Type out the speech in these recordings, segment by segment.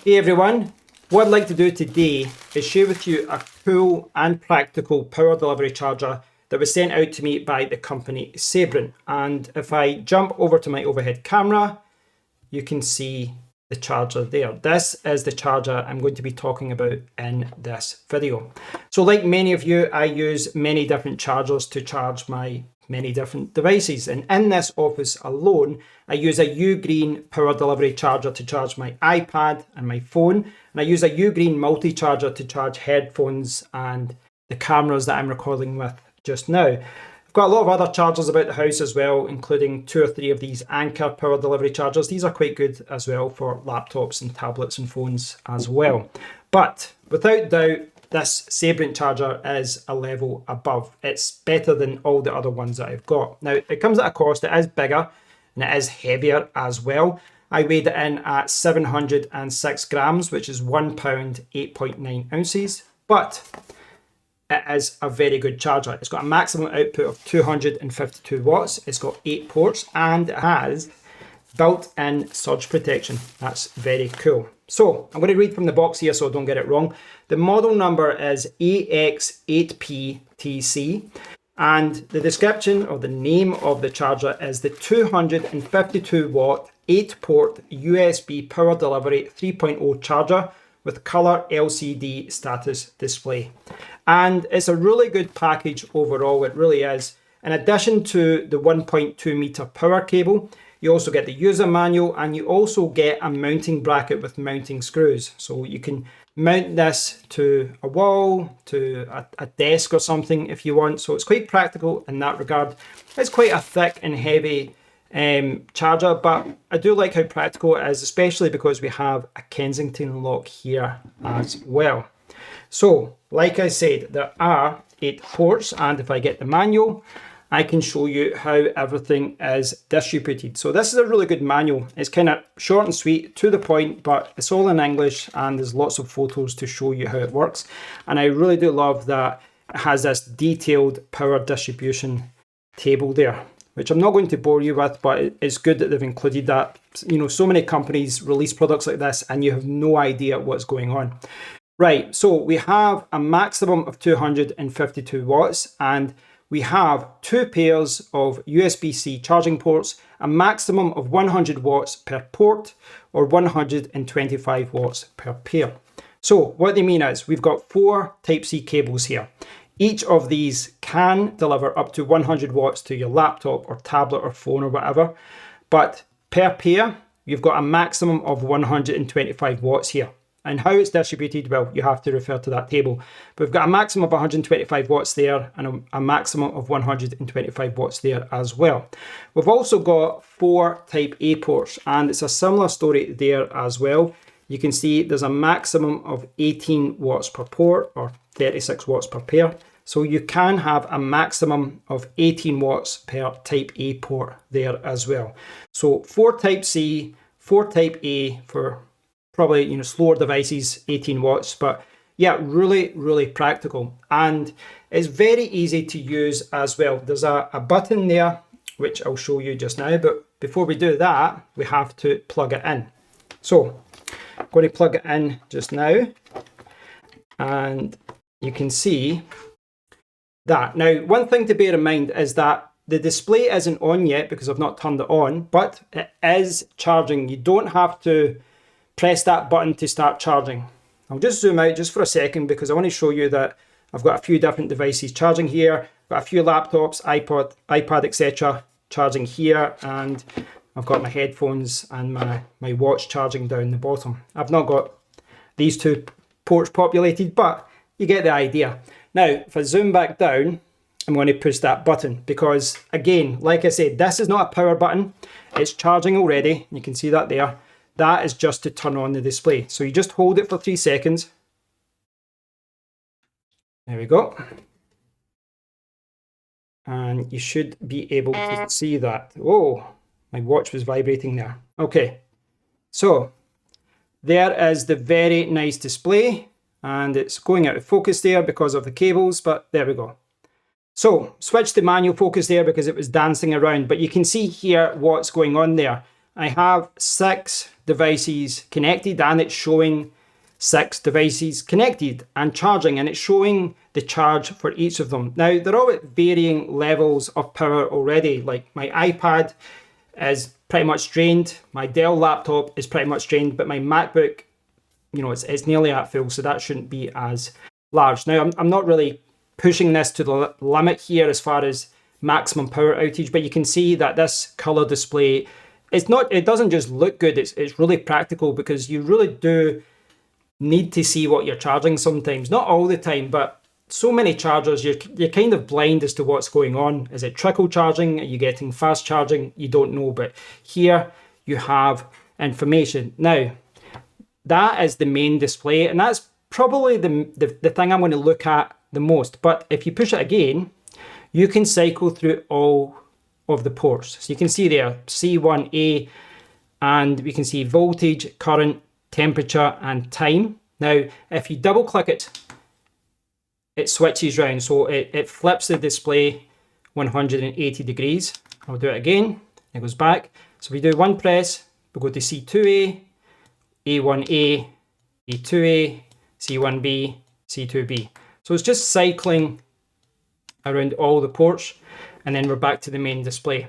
Hey everyone, what I'd like to do today is share with you a cool and practical power delivery charger that was sent out to me by the company Sabrent. And if I jump over to my overhead camera, you can see the charger there. This is the charger I'm going to be talking about in this video. So like many of you, I use many different chargers to charge my many different devices, and in this office alone I use a U-Green power delivery charger to charge my iPad and my phone, and I use a U-Green multi-charger to charge headphones and the cameras that I'm recording with just now. I've got a lot of other chargers about the house as well, including 2 or 3 of these Anchor power delivery chargers. These are quite good as well for laptops and tablets and phones as well. But without doubt, this Sabrent charger is a level above. It's better than all the other ones that I've got. Now, it comes at a cost. It is bigger and it is heavier as well. I weighed it in at 706 grams, which is 1 pound, 8.9 ounces. But it is a very good charger. It's got a maximum output of 252 watts. It's got 8 ports and it has built-in surge protection. That's very cool. So I'm going to read from the box here so I don't get it wrong. The model number is AX8PTC, and the description or the name of the charger is the 252 watt 8-port USB power delivery 3.0 charger with color LCD status display. And it's a really good package overall, it really is. In addition to the 1.2 meter power cable, you also get the user manual, and you also get a mounting bracket with mounting screws. So you can mount this to a wall, to a desk or something if you want. So it's quite practical in that regard. It's quite a thick and heavy charger, but I do like how practical it is, especially because we have a Kensington lock here as well. So, like I said, there are 8 ports, and if I get the manual, I can show you how everything is distributed. So this is a really good manual. It's kind of short and sweet, to the point, but it's all in English and there's lots of photos to show you how it works. And I really do love that it has this detailed power distribution table there, which I'm not going to bore you with, but it's good that they've included that. You know, so many companies release products like this and you have no idea what's going on. Right, so we have a maximum of 252 watts, and we have 2 pairs of USB-C charging ports, a maximum of 100 watts per port or 125 watts per pair. So what they mean is we've got 4 Type-C cables here. Each of these can deliver up to 100 watts to your laptop or tablet or phone or whatever, but per pair, you've got a maximum of 125 watts here. And how it's distributed, well, you have to refer to that table. But we've got a maximum of 125 watts there and a maximum of 125 watts there as well. We've also got 4 Type A ports, and it's a similar story there as well. You can see there's a maximum of 18 watts per port or 36 watts per pair. So you can have a maximum of 18 watts per Type A port there as well. So 4 Type C, 4 Type A for probably, you know, slower devices, 18 watts, but yeah, really practical. And it's very easy to use as well. There's a button there, which I'll show you just now, but before we do that, we have to plug it in. So I'm going to plug it in just now, and you can see that. Now, one thing to bear in mind is that the display isn't on yet because I've not turned it on, but it is charging. You don't have to press that button to start charging. I'll just zoom out just for a second because I want to show you that I've got a few different devices charging here. I've got a few laptops, iPad, etc. charging here, and I've got my headphones and my watch charging down the bottom. I've not got these 2 ports populated, but you get the idea. Now, if I zoom back down, I'm going to push that button because, again, like I said, this is not a power button. It's charging already. You can see that there. That is just to turn on the display. So you just hold it for 3 seconds. There we go. And you should be able to see that. Oh, my watch was vibrating there. Okay, so there is the very nice display, and it's going out of focus there because of the cables, but there we go. So switch to manual focus there because it was dancing around, but you can see here what's going on there. I have 6 devices connected, and it's showing 6 devices connected and charging, and it's showing the charge for each of them. Now, they're all at varying levels of power already. Like my iPad is pretty much drained, my Dell laptop is pretty much drained, but my MacBook, you know, it's nearly at full, so that shouldn't be as large. Now, I'm not really pushing this to the limit here as far as maximum power outage, but you can see that this color display, it doesn't just look good, it's really practical, because you really do need to see what you're charging sometimes. Not all the time, but so many chargers, you're kind of blind as to what's going on. Is it trickle charging? Are you getting fast charging? You don't know, but here you have information. Now, that is the main display, and that's probably the thing I'm going to look at the most. But if you push it again, you can cycle through all of the ports. So you can see there C1A, and we can see voltage, current, temperature, and time. Now, if you double click it, it switches round. So it flips the display 180 degrees. I'll do it again. It goes back. So we do one press, we go to C2A, A1A, A2A, C1B, C2B. So it's just cycling around all the ports, and then we're back to the main display.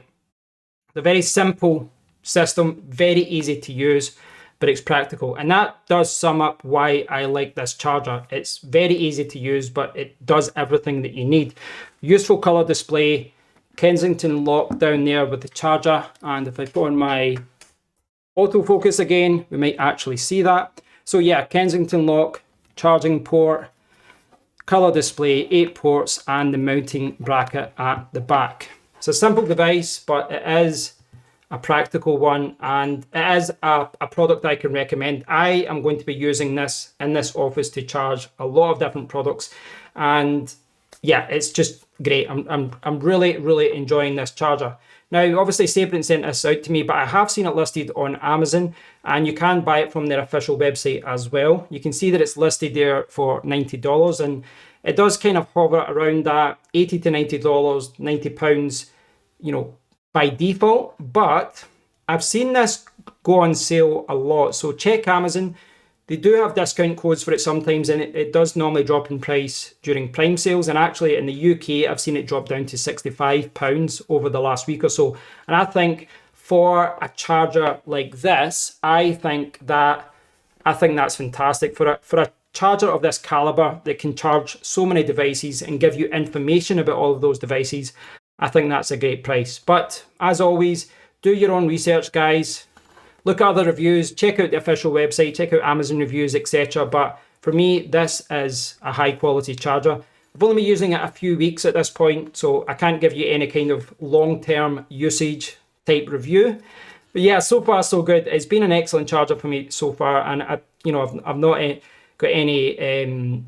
It's a very simple system, very easy to use, but it's practical. And that does sum up why I like this charger. It's very easy to use, but it does everything that you need. Useful color display, Kensington lock down there with the charger. And if I put on my autofocus again, we might actually see that. So yeah, Kensington lock, charging port, color display, 8 ports, and the mounting bracket at the back. It's a simple device, but it is a practical one, and it is a product I can recommend. I am going to be using this in this office to charge a lot of different products, and yeah, it's just great. I'm really enjoying this charger. Now, obviously, Sabrent sent this out to me, but I have seen it listed on Amazon, and you can buy it from their official website as well. You can see that it's listed there for $90, and it does kind of hover around that $80 to $90, £90, you know, by default. But I've seen this go on sale a lot, so check Amazon. They do have discount codes for it sometimes, and it does normally drop in price during Prime sales. And actually in the UK, I've seen it drop down to £65 over the last week or so. And I think for a charger like this, I think that's fantastic. For a charger of this caliber that can charge so many devices and give you information about all of those devices, I think that's a great price. But as always, do your own research, guys. Look at other reviews, check out the official website, check out Amazon reviews, etc. But for me, this is a high quality charger. I've only been using it a few weeks at this point, so I can't give you any kind of long-term usage type review. But yeah, so far so good. It's been an excellent charger for me so far, and I've not got any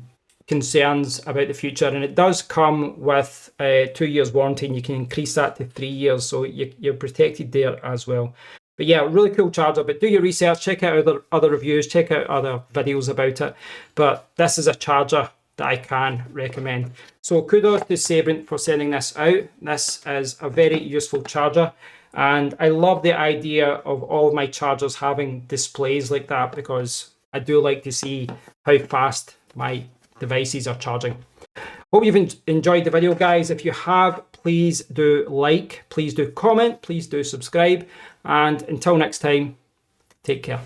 concerns about the future. And it does come with a 2 years warranty, and you can increase that to 3 years, so you're protected there as well. But yeah, really cool charger. But do your research, check out other reviews, check out other videos about it. But this is a charger that I can recommend. So kudos to Sabrent for sending this out. This is a very useful charger. And I love the idea of all of my chargers having displays like that, because I do like to see how fast my devices are charging. Hope you've enjoyed the video, guys. If you have, please do like, please do comment, please do subscribe. And until next time, take care.